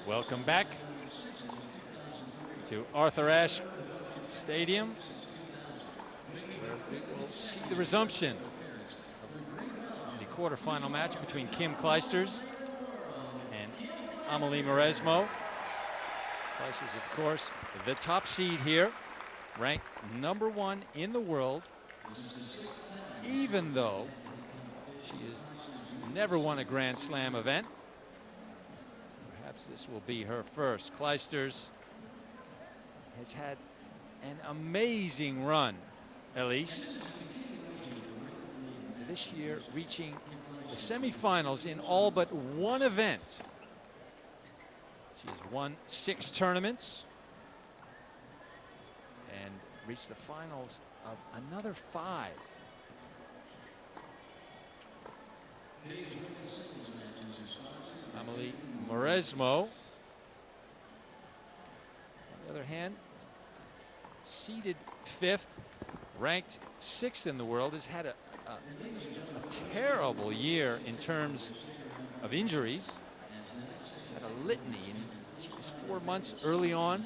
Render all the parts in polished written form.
Welcome back to Arthur Ashe Stadium, where we will see the resumption of the quarterfinal match between Kim Clijsters and Amelie Mauresmo. Clijsters, of course, the top seed here, ranked #1 in the world, even though she has never won a Grand Slam event. Perhaps this will be her first. Clijsters has had an amazing run, Elise. This year reaching the semifinals in all but one event. She has won 6 tournaments and reached the finals of another 5. Amelie Mauresmo, on the other hand, seeded 5th, ranked 6th in the world, has had a terrible year in terms of injuries. She's had a litany, and she was 4 months early on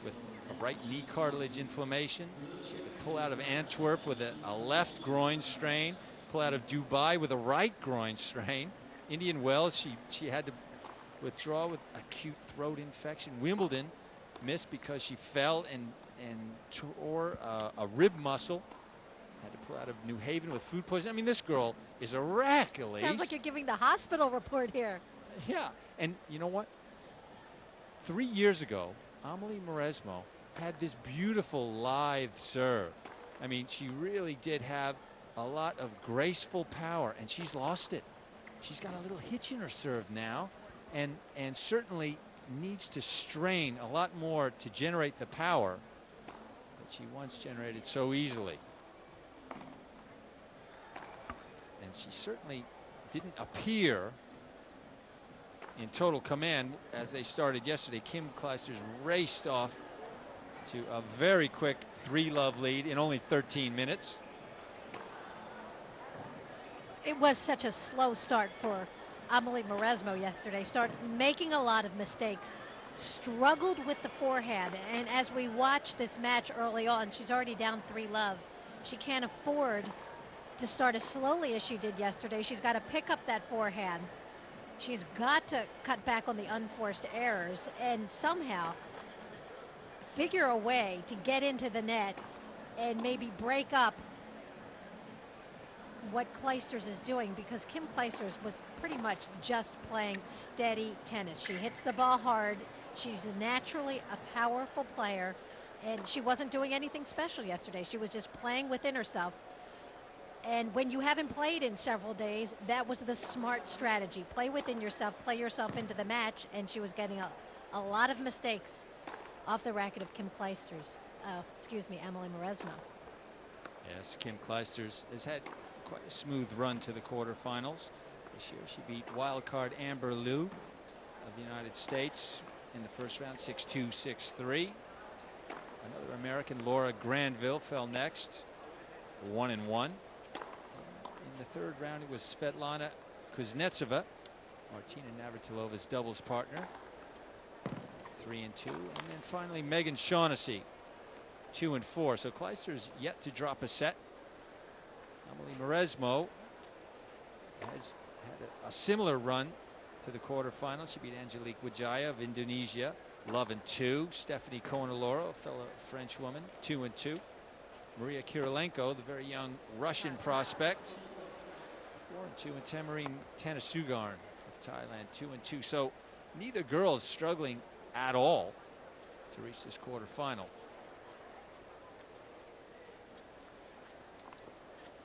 with a right knee cartilage inflammation. She had to pull out of Antwerp with a left groin strain, pull out of Dubai with a right groin strain. Indian Wells, she had to withdraw with acute throat infection. Wimbledon missed because she fell and tore a rib muscle. Had to pull out of New Haven with food poisoning. I mean, this girl is a wreck, Elise. Sounds like you're giving the hospital report here. Yeah, and you know what? 3 years ago, Amelie Mauresmo had this beautiful lithe serve. I mean, she really did have a lot of graceful power, and she's lost it. She's got a little hitch in her serve now, and certainly needs to strain a lot more to generate the power that she once generated so easily. And she certainly didn't appear in total command as they started yesterday. Kim Clijsters raced off to a very quick 3-love lead in only 13 minutes. It was such a slow start for Amelie Mauresmo yesterday. Started making a lot of mistakes, struggled with the forehand, and as we watch this match early on, she's already down 3-love. She can't afford to start as slowly as she did yesterday. She's got to pick up that forehand. She's got to cut back on the unforced errors and somehow figure a way to get into the net and maybe break up what Clijsters is doing, because Kim Clijsters was pretty much just playing steady tennis. She hits the ball hard. She's naturally a powerful player, and she wasn't doing anything special yesterday. She was just playing within herself. And when you haven't played in several days, that was the smart strategy. Play within yourself, play yourself into the match, and she was getting a lot of mistakes off the racket of Kim Clijsters. Excuse me, Amelie Mauresmo. Yes, Kim Clijsters has had quite a smooth run to the quarterfinals. This year she beat wildcard Amber Liu of the United States in the first round, 6-2, 6-3. Another American, Laura Granville, fell next, 1-1. In the third round, it was Svetlana Kuznetsova, Martina Navratilova's doubles partner, 3-2. And then finally, Megan Shaughnessy, 2-4. So Clijsters yet to drop a set. Amelie Mauresmo has had a similar run to the quarterfinals. She beat Angelique Wijaya of Indonesia, 11-2. Stephanie Konaloro, a fellow French woman, 2-2. Maria Kirilenko, the very young Russian prospect, 4-2. And Tamarine Tanasugarn of Thailand, 2-2. So neither girl is struggling at all to reach this quarterfinal.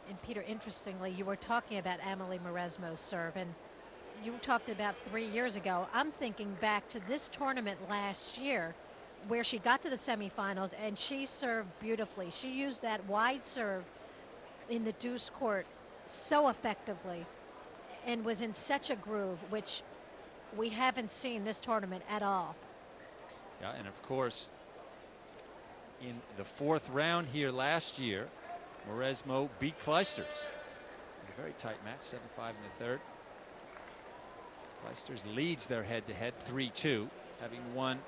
And Peter, interestingly, you were talking about Amelie Mauresmo's serve, and you talked about 3 years ago. I'm thinking back to this tournament last year where she got to the semifinals and she served beautifully. She used that wide serve in the deuce court so effectively and was in such a groove, which we haven't seen this tournament at all. Yeah, and of course, in the 4th round here last year, Mauresmo beat Clijsters. A very tight match, 7-5 in the third. Clijsters leads their head-to-head 3-2, having won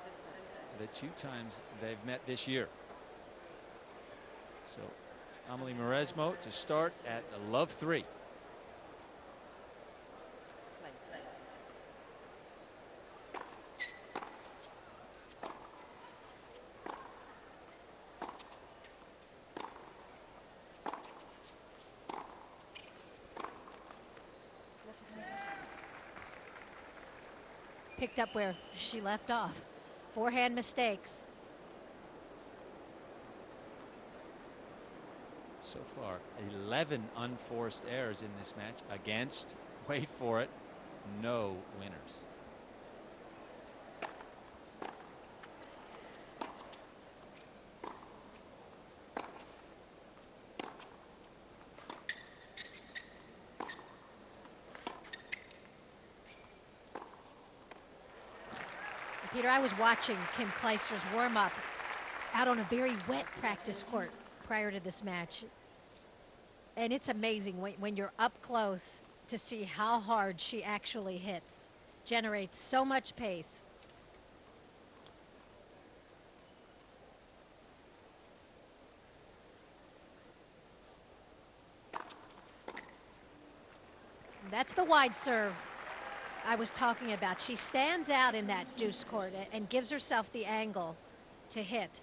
the 2 times they've met this year. So Amelie Mauresmo to start at a love 3. Picked up where she left off. Forehand mistakes. So far, 11 unforced errors in this match against, wait for it, no winners. Peter, I was watching Kim Clijsters warm up out on a very wet practice court prior to this match. And it's amazing when you're up close to see how hard she actually hits. Generates so much pace. That's the wide serve I was talking about. She stands out in that deuce court and gives herself the angle to hit.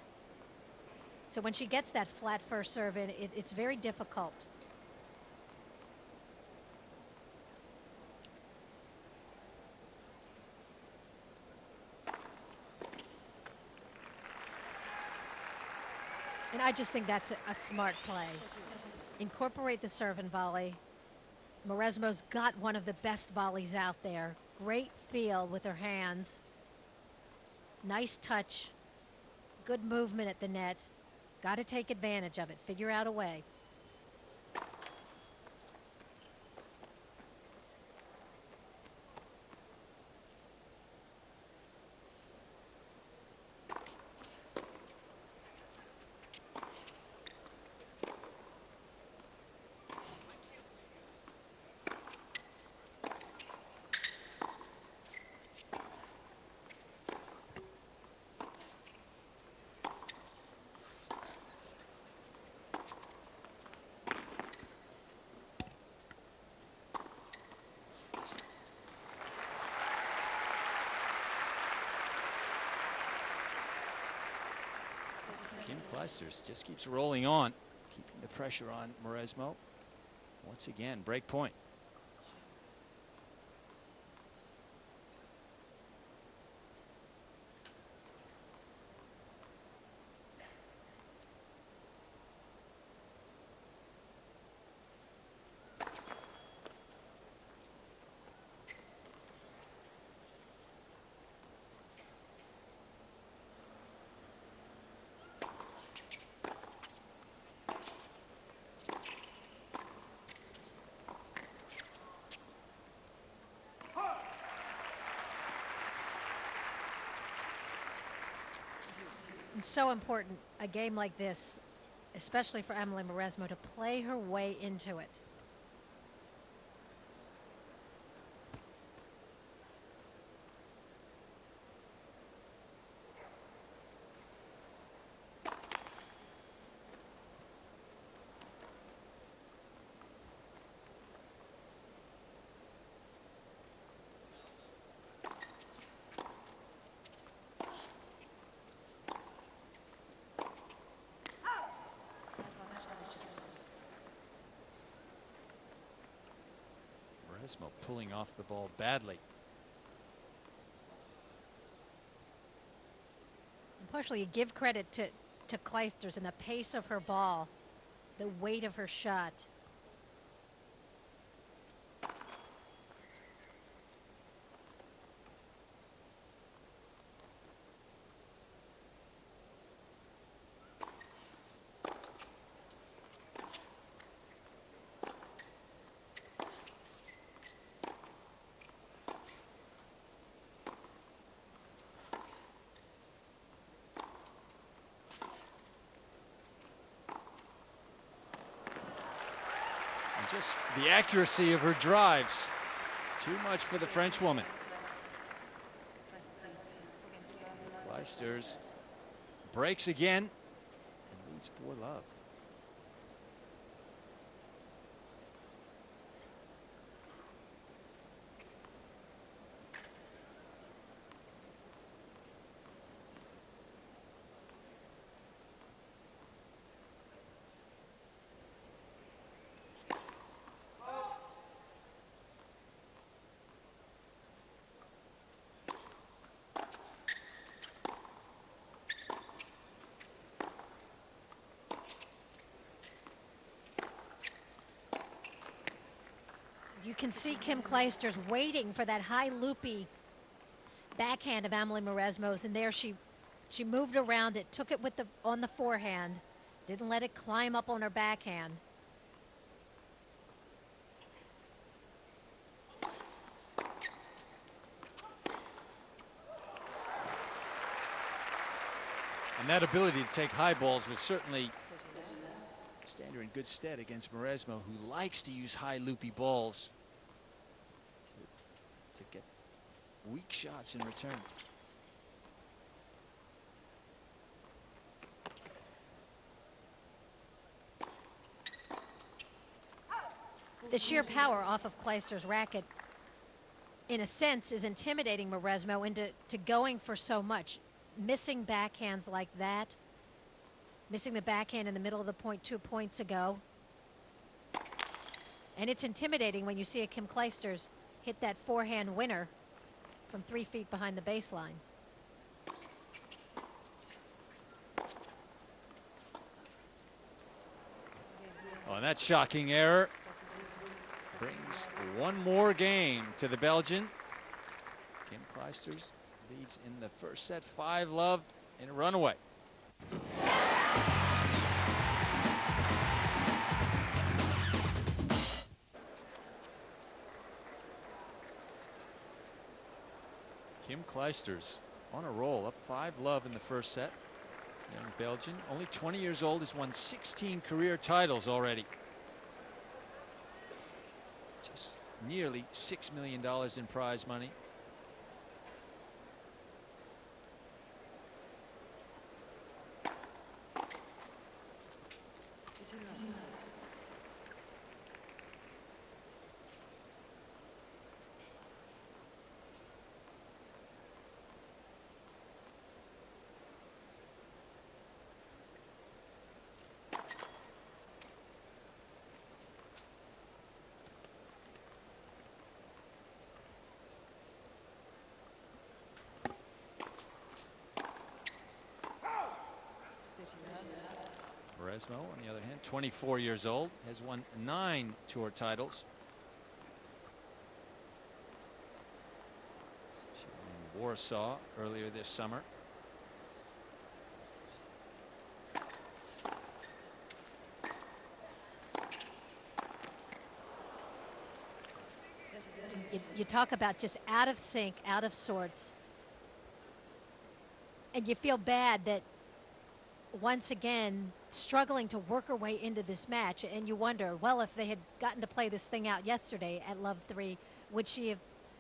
So when she gets that flat first serve in, it's very difficult. And I just think that's a smart play. Incorporate the serve and volley. Mauresmo's got one of the best volleys out there. Great feel with her hands. Nice touch. Good movement at the net. Got to take advantage of it. Figure out a way. Kim Clijsters just keeps rolling on, keeping the pressure on Mauresmo. Once again, break point. It's so important, a game like this, especially for Amelie Mauresmo, to play her way into it. Mauresmo pulling off the ball badly. Partially, you give credit to Clijsters and the pace of her ball, the weight of her shot. Just the accuracy of her drives. Too much for the French woman. Clijsters breaks again and leads 4-love. You can see Kim Clijsters waiting for that high loopy backhand of Amelie Mauresmo's, and there she moved around it, took it with on the forehand, didn't let it climb up on her backhand. And that ability to take high balls will certainly stand her in good stead against Mauresmo, who likes to use high loopy balls to get weak shots in return. The sheer power off of Clijsters' racket, in a sense, is intimidating Mauresmo into going for so much. Missing backhands like that, missing the backhand in the middle of the point 2 points ago. And it's intimidating when you see a Kim Clijsters hit that forehand winner from 3 feet behind the baseline. Oh, and that shocking error brings one more game to the Belgian. Kim Clijsters leads in the first set 5-love in a runaway. Kim Clijsters on a roll, up 5-love in the first set. Young Belgian, only 20 years old, has won 16 career titles already. Just nearly $6 million in prize money. Mauresmo, on the other hand, 24 years old, has won 9 tour titles. She won in Warsaw earlier this summer. You talk about just out of sync, out of sorts. And you feel bad that once again struggling to work her way into this match, and you wonder, well, if they had gotten to play this thing out yesterday at Love 3, would she have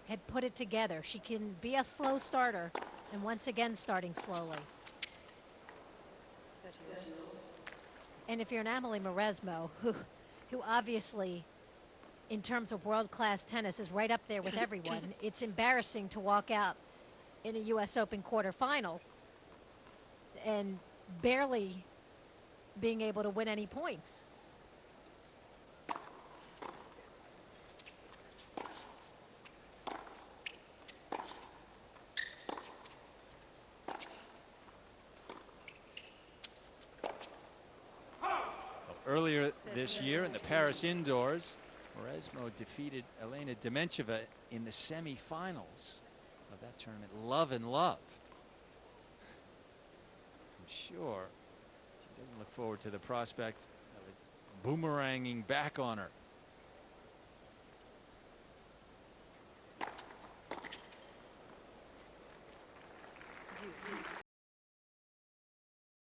had put it together? She can be a slow starter, and once again starting slowly. And if you're an Amelie Mauresmo, who obviously in terms of world-class tennis is right up there with everyone, it's embarrassing to walk out in a US Open quarterfinal and barely being able to win any points. Earlier this year in the Paris indoors, Mauresmo defeated Elena Demencheva in the semifinals of that tournament. Love and love. I'm sure she doesn't look forward to the prospect of it boomeranging back on her.